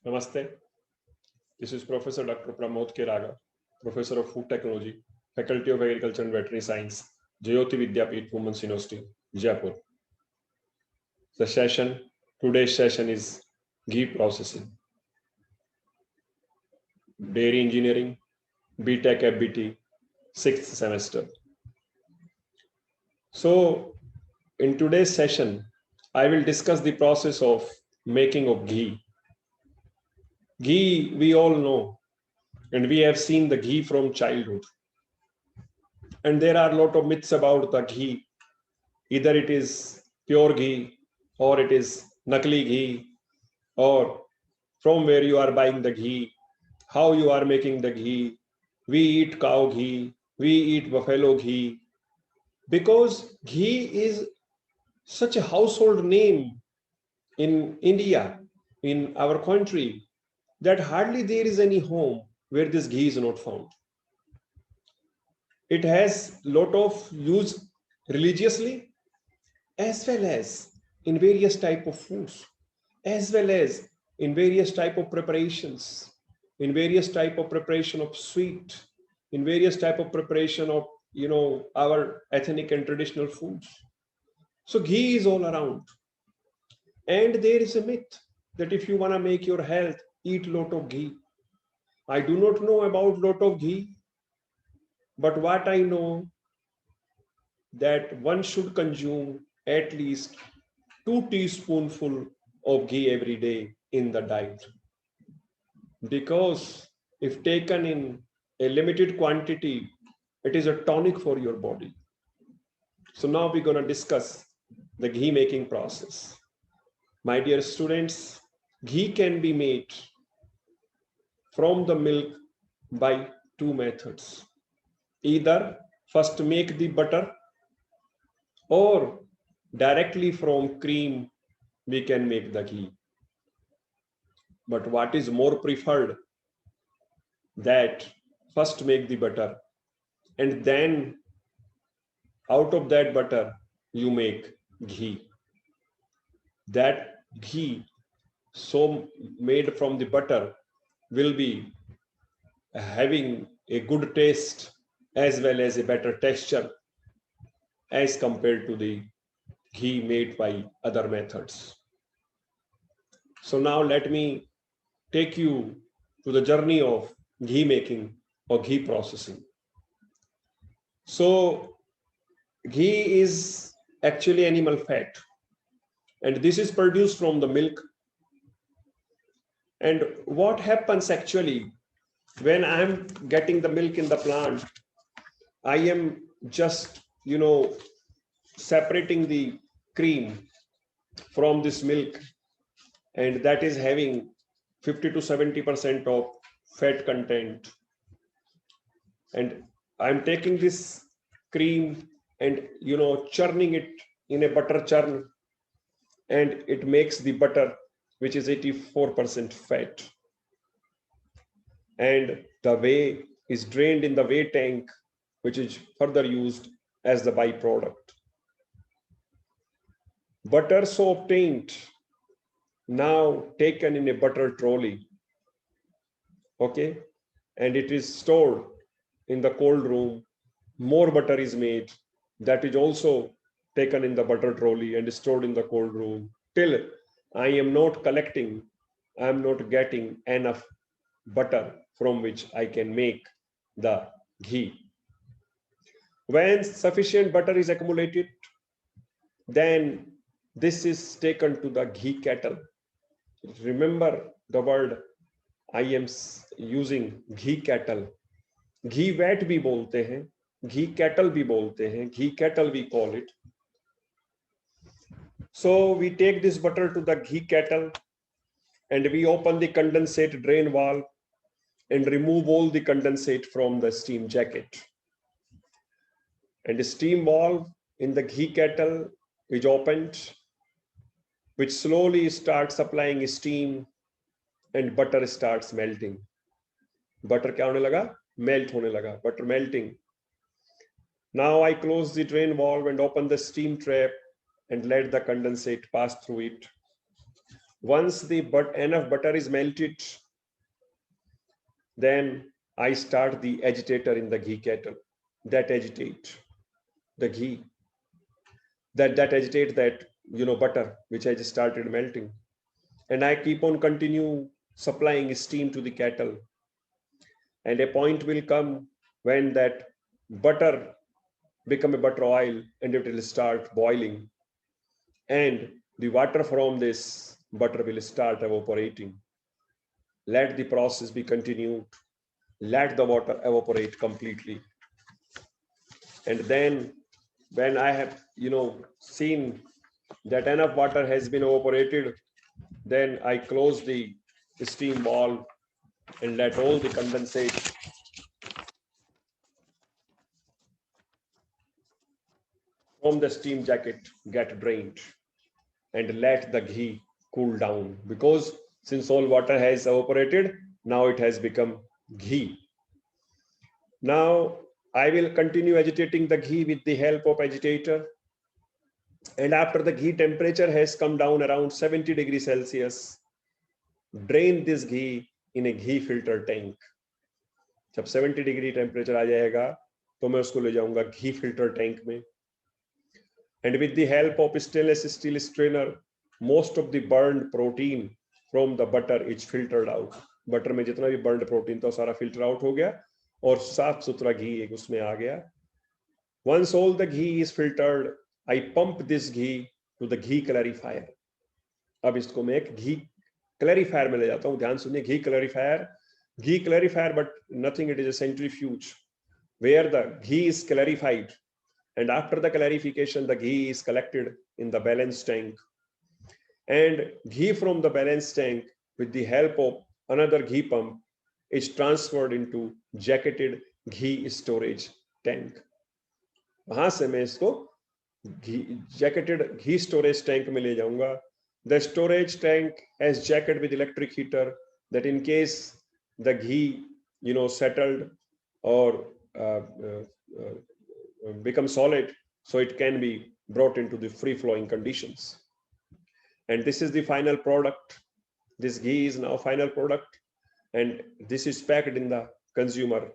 Namaste. This is Professor Dr. Pramod Kiraga, Professor of Food Technology, Faculty of Agriculture and Veterinary Science, Jayoti Vidyapeeth Women's University, Jaipur. Today's session is ghee processing, dairy engineering, BTech FBT, 6th semester. So in today's session, I will discuss the process of making of ghee. Ghee, we all know, and we have seen the ghee from childhood. And there are a lot of myths about the ghee. Either it is pure ghee, or it is nakli ghee, or from where you are buying the ghee, how you are making the ghee. We eat cow ghee, we eat buffalo ghee, because ghee is such a household name in India, in our country, that hardly there is any home where this ghee is not found. It has lot of use religiously, as well as in various type of foods, as well as in various type of preparations, in various type of preparation of sweet, in various type of preparation of our ethnic and traditional foods. So ghee is all around. And there is a myth that if you want to make your health, eat lot of ghee. I do not know about lot of ghee, but what I know that one should consume at least 2 teaspoonful of ghee every day in the diet. Because if taken in a limited quantity, it is a tonic for your body. So now we're going to discuss the ghee making process. My dear students, ghee can be made from the milk by 2 methods. Either first make the butter, or directly from cream we can make the ghee. But what is more preferred, that first make the butter, and then out of that butter you make ghee. That ghee so made from the butter will be having a good taste as well as a better texture as compared to the ghee made by other methods. So now let me take you to the journey of ghee making or ghee processing. So ghee is actually animal fat, and this is produced from the milk. And what happens actually when I'm getting the milk in the plant, I am just separating the cream from this milk, and that is having 50 to 70% of fat content. And I'm taking this cream and churning it in a butter churn, and it makes the butter which is 84% fat. And the whey is drained in the whey tank, which is further used as the byproduct. Butter so obtained, now taken in a butter trolley, okay, and it is stored in the cold room. More butter is made, that is also taken in the butter trolley and stored in the cold room till I am not collecting, I am not getting enough butter from which I can make the ghee. When sufficient butter is accumulated, then this is taken to the ghee kettle. Remember the word I am using, ghee kettle. Ghee vat भी बोलते हैं, ghee kettle भी बोलते हैं, ghee kettle we call it. So we take this butter to the ghee kettle, and we open the condensate drain valve and remove all the condensate from the steam jacket. And the steam valve in the ghee kettle is opened, which slowly starts supplying steam, and butter starts melting. Butter क्या होने लगा? Melt होने लगा. Butter melting. Now I close the drain valve and open the steam trap and let the condensate pass through it. Once the enough butter is melted, then I start the agitator in the ghee kettle that agitate the ghee, that agitate that butter which I just started melting, and I keep on continue supplying steam to the kettle, and a point will come when that butter become a butter oil and it will start boiling, and the water from this butter will start evaporating. Let the process be continued. Let the water evaporate completely. And then when I have, seen that enough water has been evaporated, then I close the steam valve and let all the condensate from the steam jacket get drained, and let the ghee cool down, because since all water has evaporated, now it has become ghee. Now I will continue agitating the ghee with the help of agitator, and after the ghee temperature has come down around 70 degrees Celsius, drain this ghee in a ghee filter tank. जब 70 degree temperature आ जाएगा तो मैं उसको ले जाऊंगा घी filter tank में, and with the help of stainless steel strainer, most of the burned protein from the butter is filtered out. Butter में जितना भी burned protein था सारा filter out हो गया और साफ सुथरा घी एक उसमें आ गया. Once all the ghee is filtered, I pump this ghee to the ghee clarifier. अब इसको मैं एक घी clarifier में ले जाता हूँ. ध्यान सुनिए, ghee clarifier, but nothing, it is a centrifuge where the ghee is clarified, and after the clarification the ghee is collected in the balance tank, and ghee from the balance tank with the help of another ghee pump is transferred into jacketed ghee storage tank. वहां से मैं इसको jacketed ghee storage tank में ले जाऊंगा. The storage tank has jacket with electric heater, that in case the ghee settled or become solid, so it can be brought into the free flowing conditions. And this is the final product. This ghee is now final product, and this is packed in the consumer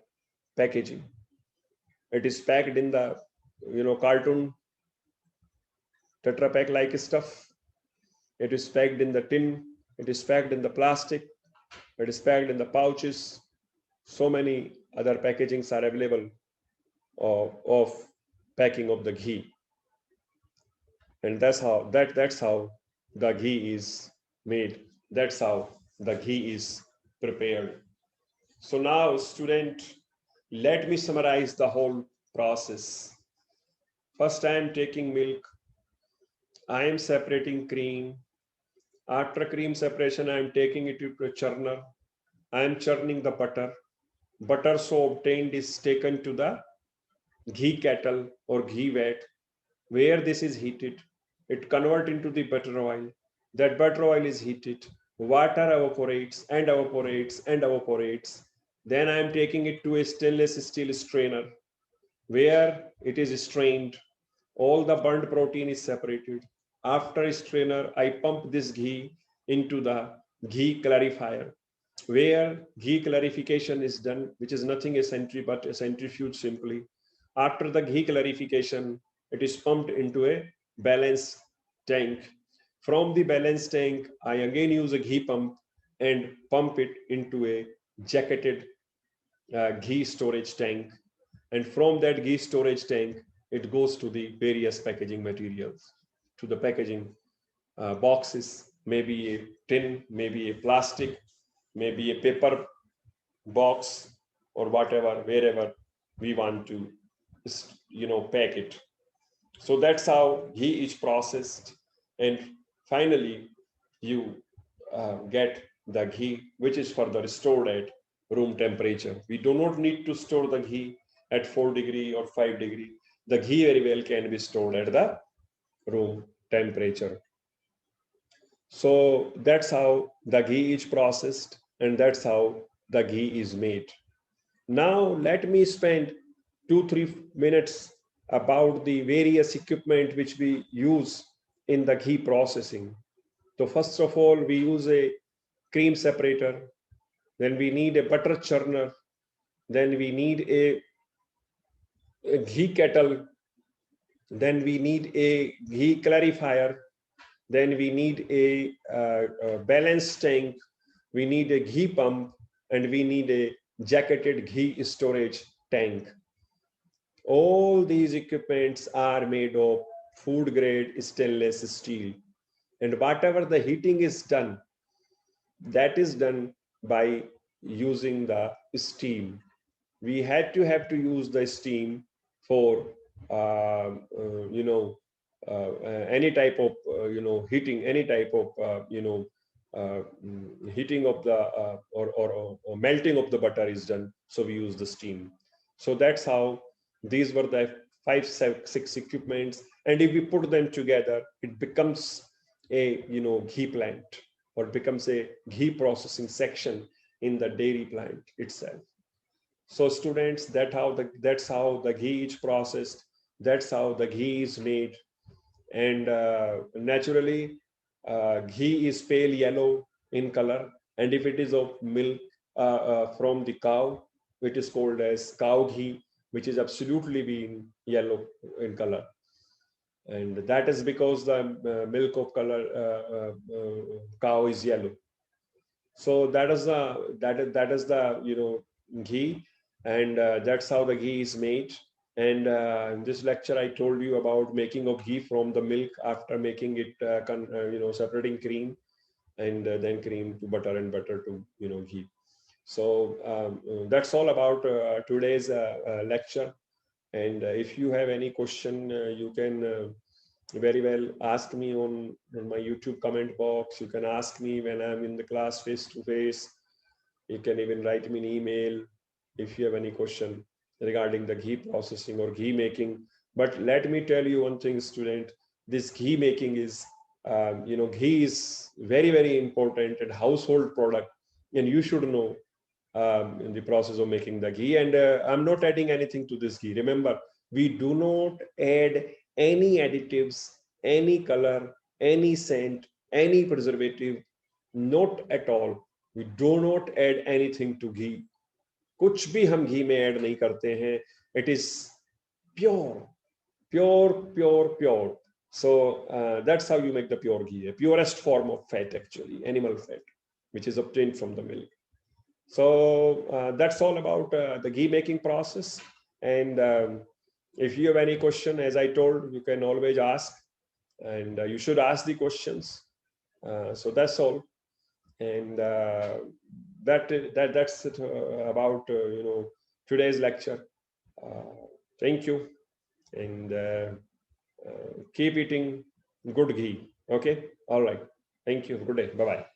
packaging. It is packed in the cartoon Tetra Pak like stuff. It is packed in the tin. It is packed in the plastic. It is packed in the pouches. So many other packagings are available of packing of the ghee, and that's how the ghee is made. That's how the ghee is prepared. So now, student, let me summarize the whole process. First, I am taking milk. I am separating cream. After cream separation, I am taking it to a churner. I am churning the butter. Butter so obtained is taken to the ghee kettle or ghee vat, where this is heated. It converts into the butter oil. That butter oil is heated. Water evaporates and evaporates and evaporates. Then I am taking it to a stainless steel strainer, where it is strained. All the burnt protein is separated. After a strainer, I pump this ghee into the ghee clarifier, where ghee clarification is done, which is nothing but a centrifuge simply. After the ghee clarification, it is pumped into a balance tank. From the balance tank, I again use a ghee pump and pump it into a jacketed ghee storage tank. And from that ghee storage tank, it goes to the various packaging materials, to the packaging boxes, maybe a tin, maybe a plastic, maybe a paper box, or whatever, wherever we want to pack it. So that's how ghee is processed, and finally you get the ghee, which is further stored at room temperature. We do not need to store the ghee at 4 degree or 5 degree. The ghee very well can be stored at the room temperature. So that's how the ghee is processed, and that's how the ghee is made. Now let me spend 2-3 minutes about the various equipment which we use in the ghee processing. So first of all, we use a cream separator. Then we need a butter churner. Then we need a ghee kettle. Then we need a ghee clarifier. Then we need a balance tank. We need a ghee pump, and we need a jacketed ghee storage tank. All these equipments are made of food grade stainless steel. And whatever the heating is done, that is done by using the steam. We had to use the steam for any type of heating, any type of heating of the or melting of the butter is done. So we use the steam. So that's how these were the 5, 6 equipments, and if we put them together, it becomes a ghee plant, or it becomes a ghee processing section in the dairy plant itself. So students, that's how the ghee is processed. That's how the ghee is made. And naturally, ghee is pale yellow in color. And if it is of milk from the cow, it is called as cow ghee, which is absolutely being yellow in color. And that is because the milk of color cow is yellow. So that is the ghee, and that's how the ghee is made. And in this lecture, I told you about making of ghee from the milk after making it, separating cream, and then cream to butter, and butter to ghee. So that's all about today's lecture. And if you have any question, you can very well ask me on my YouTube comment box. You can ask me when I'm in the class face to face. You can even write me an email if you have any question regarding the ghee processing or ghee making. But let me tell you one thing, student. This ghee making is, ghee is very, very important and household product, and you should know in the process of making the ghee. And I'm not adding anything to this ghee. Remember, we do not add any additives, any color, any scent, any preservative, not at all. We do not add anything to ghee. कुछ भी हम घी में add नहीं करते हैं. It is pure, pure. So that's how you make the pure ghee, a purest form of fat, actually, animal fat, which is obtained from the milk. So that's all about the ghee making process. And if you have any question, as I told, you can always ask, and you should ask the questions. So that's all. And that's it about today's lecture. Thank you, and keep eating good ghee. Okay, all right. Thank you. Good day. Bye bye.